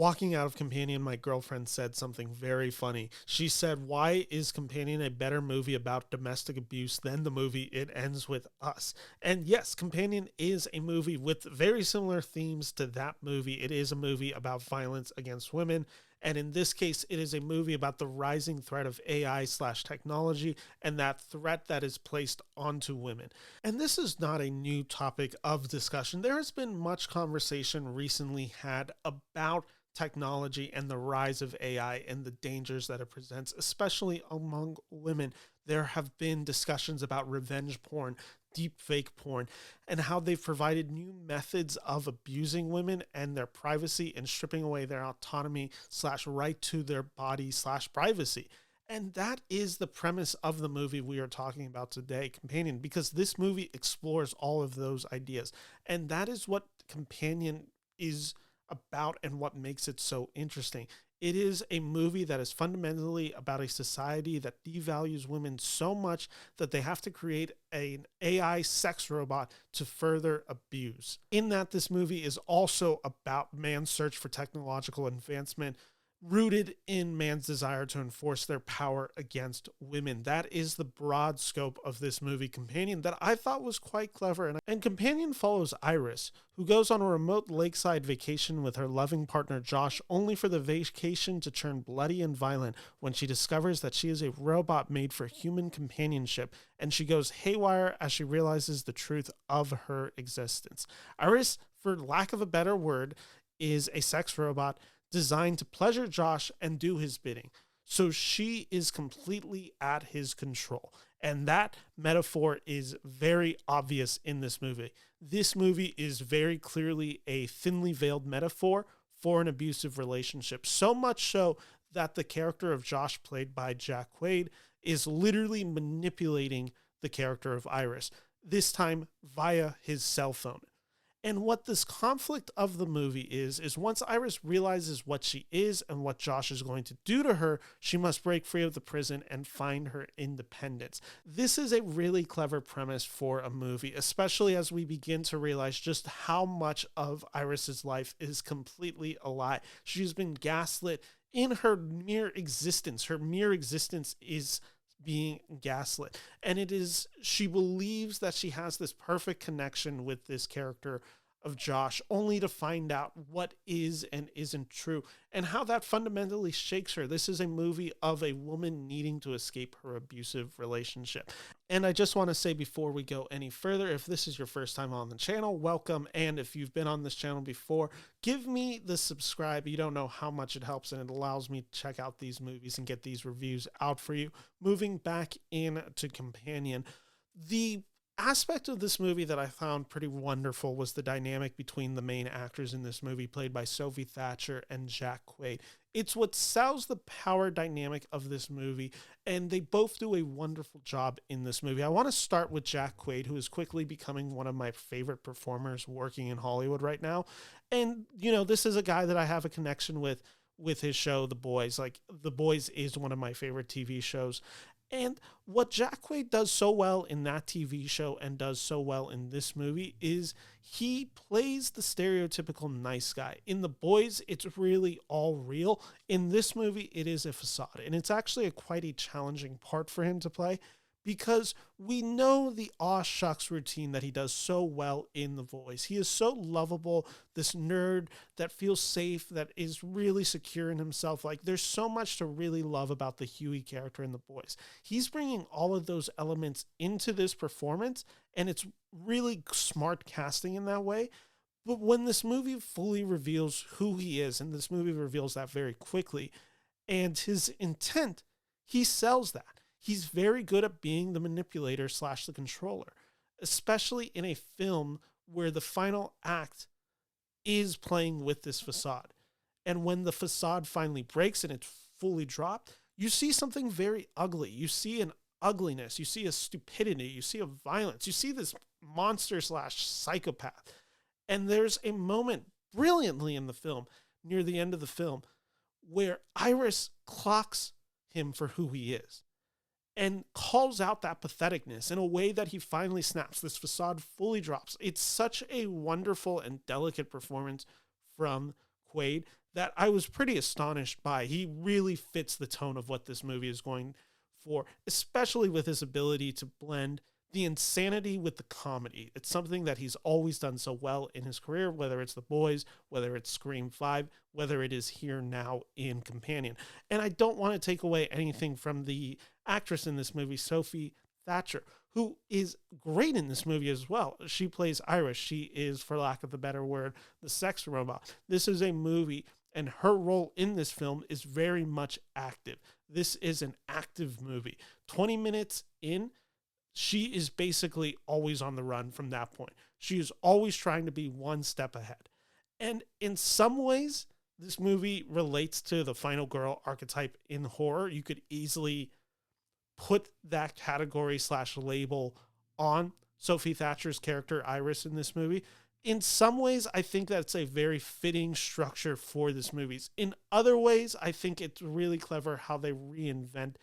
Walking out of Companion, my girlfriend said something very funny. She said, "Why is Companion a better movie about domestic abuse than the movie It Ends With Us?" And yes, Companion is a movie with very similar themes to that movie. It is a movie about violence against women. And in this case, it is a movie about the rising threat of AI/technology and that threat that is placed onto women. And this is not a new topic of discussion. There has been much conversation recently had about technology and the rise of AI and the dangers that it presents, especially among women. There have been discussions about revenge porn, deepfake porn, and how they've provided new methods of abusing women and their privacy and stripping away their autonomy/right to their body/privacy. And that is the premise of the movie we are talking about today, Companion, because this movie explores all of those ideas. And that is what Companion is about and what makes it so interesting. It is a movie that is fundamentally about a society that devalues women so much that they have to create an AI sex robot to further abuse. In that, this movie is also about man's search for technological advancement, rooted in man's desire to enforce their power against women. That is the broad scope of this movie, Companion, that I thought was quite clever. And Companion follows Iris, who goes on a remote lakeside vacation with her loving partner Josh, only for the vacation to turn bloody and violent when she discovers that she is a robot made for human companionship, and she goes haywire as she realizes the truth of her existence. Iris, for lack of a better word, is a sex robot designed to pleasure Josh and do his bidding. So she is completely at his control. And that metaphor is very obvious in this movie. This movie is very clearly a thinly veiled metaphor for an abusive relationship. So much so that the character of Josh, played by Jack Quaid, is literally manipulating the character of Iris, this time via his cell phone. And what this conflict of the movie is once Iris realizes what she is and what Josh is going to do to her, she must break free of the prison and find her independence. This is a really clever premise for a movie, especially as we begin to realize just how much of Iris's life is completely a lie. She's been gaslit in her mere existence. Her mere existence is being gaslit. And she believes that she has this perfect connection with this character of Josh, only to find out what is and isn't true, and how that fundamentally shakes her. This is a movie of a woman needing to escape her abusive relationship. And I just want to say before we go any further, if this is your first time on the channel, welcome. And if you've been on this channel before, give me the subscribe. You don't know how much it helps, and it allows me to check out these movies and get these reviews out for you. Moving back into Companion, the aspect of this movie that I found pretty wonderful was the dynamic between the main actors in this movie, played by Sophie Thatcher and Jack Quaid. It's what sells the power dynamic of this movie, and they both do a wonderful job in this movie. I want to start with Jack Quaid, who is quickly becoming one of my favorite performers working in Hollywood right now. And, this is a guy that I have a connection with his show, The Boys. Like, The Boys is one of my favorite TV shows. And what Jack Quaid does so well in that TV show and does so well in this movie is he plays the stereotypical nice guy. In The Boys, it's really all real. In this movie, it is a facade. And it's actually quite a challenging part for him to play, because we know the aw shucks routine that he does so well in The Voice. He is so lovable, this nerd that feels safe, that is really secure in himself. Like, there's so much to really love about the Huey character in The Boys. He's bringing all of those elements into this performance, and it's really smart casting in that way. But when this movie fully reveals who he is, and this movie reveals that very quickly, and his intent, he sells that. He's very good at being the manipulator / the controller, especially in a film where the final act is playing with this facade. And when the facade finally breaks and it's fully dropped, you see something very ugly. You see an ugliness. You see a stupidity. You see a violence. You see this monster / psychopath. And there's a moment brilliantly in the film, near the end of the film, where Iris clocks him for who he is and calls out that patheticness in a way that he finally snaps. This facade fully drops. It's such a wonderful and delicate performance from Quaid that I was pretty astonished by. He really fits the tone of what this movie is going for, especially with his ability to blend the insanity with the comedy. It's something that he's always done so well in his career, whether it's The Boys, whether it's Scream 5, whether it is here now in Companion. And I don't want to take away anything from the actress in this movie, Sophie Thatcher, who is great in this movie as well. She plays Iris. She is, for lack of a better word, the sex robot. This is a movie, and her role in this film is very much active. This is an active movie. 20 minutes in, she is basically always on the run from that point. She is always trying to be one step ahead. And in some ways, this movie relates to the final girl archetype in horror. You could easily put that category / label on Sophie Thatcher's character Iris in this movie. In some ways, I think that's a very fitting structure for this movie. In other ways, I think it's really clever how they reinvent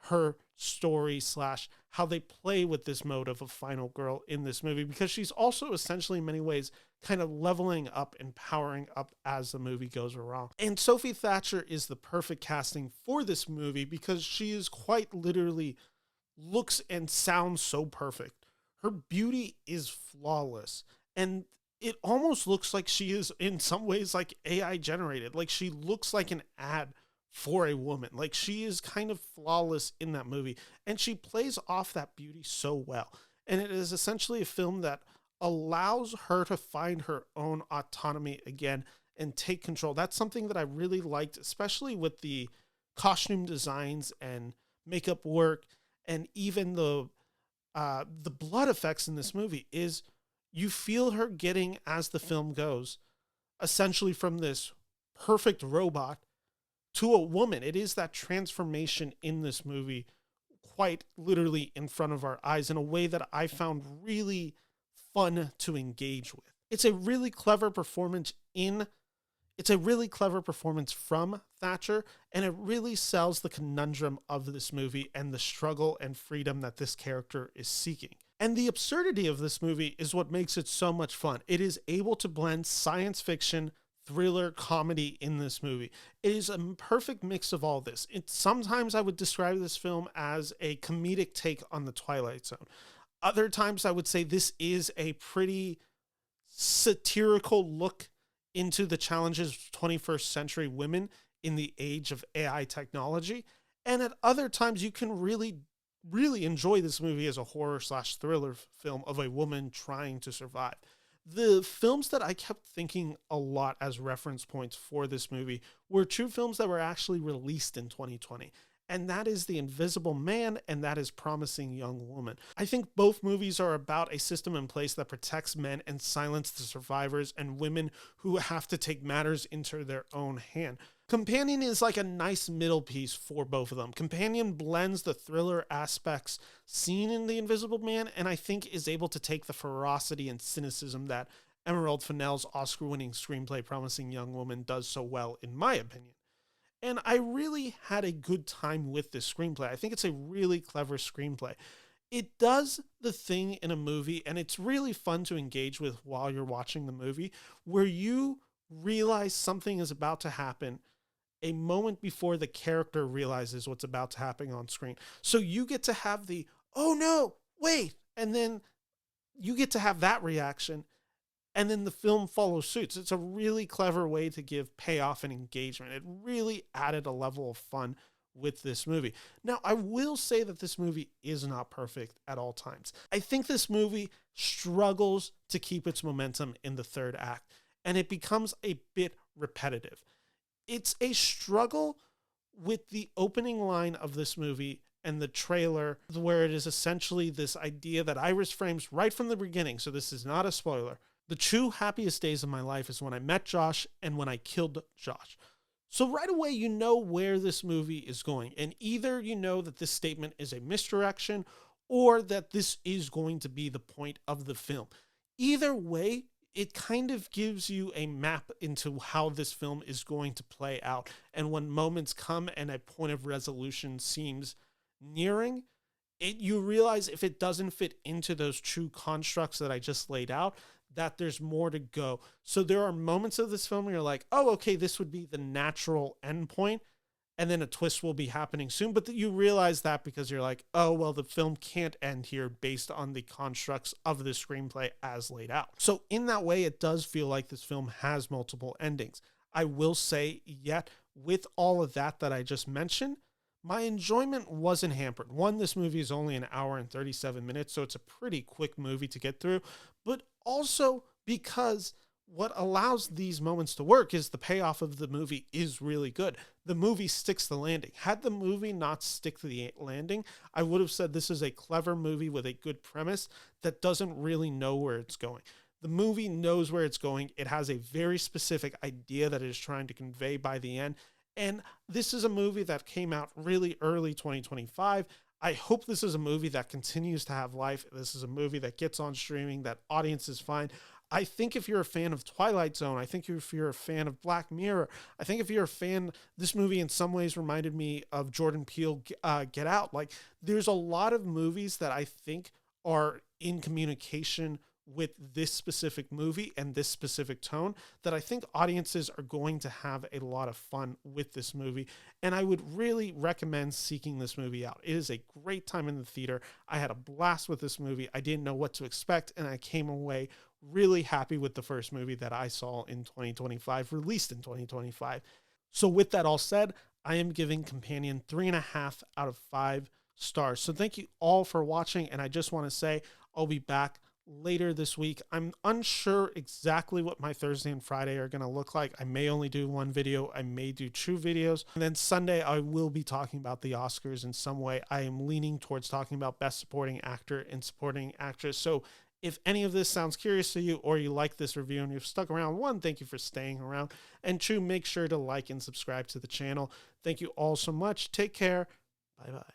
her story / how they play with this mode of a final girl in this movie, because she's also essentially in many ways kind of leveling up and powering up as the movie goes along. And Sophie Thatcher is the perfect casting for this movie because she is quite literally looks and sounds so perfect. Her beauty is flawless, and it almost looks like she is in some ways like AI generated. Like she looks like an ad for a woman. Like she is kind of flawless in that movie, and she plays off that beauty so well. And it is essentially a film that allows her to find her own autonomy again and take control. That's something that I really liked, especially with the costume designs and makeup work, and even the blood effects in this movie. Is you feel her getting, as the film goes, essentially from this perfect robot to a woman. It is that transformation in this movie quite literally in front of our eyes in a way that I found really fun to engage with. It's a really clever performance from Thatcher, and it really sells the conundrum of this movie and the struggle and freedom that this character is seeking. And the absurdity of this movie is what makes it so much fun. It is able to blend science fiction, thriller, comedy in this movie. It is a perfect mix of all this. Sometimes I would describe this film as a comedic take on The Twilight Zone. Other times I would say this is a pretty satirical look into the challenges of 21st century women in the age of AI technology. And at other times you can really enjoy this movie as a horror / thriller film of a woman trying to survive. The films that I kept thinking a lot as reference points for this movie were two films that were actually released in 2020. And that is The Invisible Man, and that is Promising Young Woman. I think both movies are about a system in place that protects men and silences the survivors and women who have to take matters into their own hand. Companion is like a nice middle piece for both of them. Companion blends the thriller aspects seen in The Invisible Man, and I think is able to take the ferocity and cynicism that Emerald Fennell's Oscar-winning screenplay Promising Young Woman does so well, in my opinion. And I really had a good time with this screenplay. I think it's a really clever screenplay. It does the thing in a movie, and it's really fun to engage with while you're watching the movie, where you realize something is about to happen a moment before the character realizes what's about to happen on screen. So you get to have the, oh no, wait, and then you get to have that reaction, and then the film follows suit. It's a really clever way to give payoff and engagement. It really added a level of fun with this movie. Now, I will say that this movie is not perfect at all times. I think this movie struggles to keep its momentum in the third act, and it becomes a bit repetitive. It's a struggle with the opening line of this movie and the trailer, where it is essentially this idea that Iris frames right from the beginning, so this is not a spoiler. The true happiest days of my life is when I met Josh and when I killed Josh. So right away, you know where this movie is going. And either you know that this statement is a misdirection or that this is going to be the point of the film. Either way, it kind of gives you a map into how this film is going to play out. And when moments come and a point of resolution seems nearing, you realize if it doesn't fit into those true constructs that I just laid out, that there's more to go. So there are moments of this film where you're like, oh, okay, this would be the natural endpoint, and then a twist will be happening soon. But you realize that because you're like, oh, well, the film can't end here based on the constructs of the screenplay as laid out. So in that way, it does feel like this film has multiple endings. I will say, yet, with all of that I just mentioned, my enjoyment wasn't hampered. One, this movie is only an hour and 37 minutes, so it's a pretty quick movie to get through. But also because what allows these moments to work is the payoff of the movie is really good. The movie sticks the landing. Had the movie not stick to the landing, I would have said this is a clever movie with a good premise that doesn't really know where it's going. The movie knows where it's going. It has a very specific idea that it is trying to convey by the end. And this is a movie that came out really early 2025. I hope this is a movie that continues to have life. This is a movie that gets on streaming, that audiences find. I think if you're a fan of Twilight Zone, I think if you're a fan of Black Mirror, I think if you're a fan, this movie in some ways reminded me of Jordan Peele, Get Out. Like, there's a lot of movies that I think are in communication with this specific movie and this specific tone that I think audiences are going to have a lot of fun with this movie. And I would really recommend seeking this movie out. It is a great time in the theater. I had a blast with this movie. I didn't know what to expect, and I came away really happy with the first movie that I saw in 2025, released in 2025. So with that all said, I am giving Companion 3.5 out of 5 stars. So thank you all for watching. And I just want to say, I'll be back later this week. I'm unsure exactly what my Thursday and Friday are going to look like. I may only do one video. I may do 2 videos. And then Sunday, I will be talking about the Oscars in some way. I am leaning towards talking about Best Supporting Actor and Supporting Actress. So if any of this sounds curious to you, or you like this review and you've stuck around, 1, thank you for staying around. And 2, make sure to like and subscribe to the channel. Thank you all so much. Take care. Bye-bye.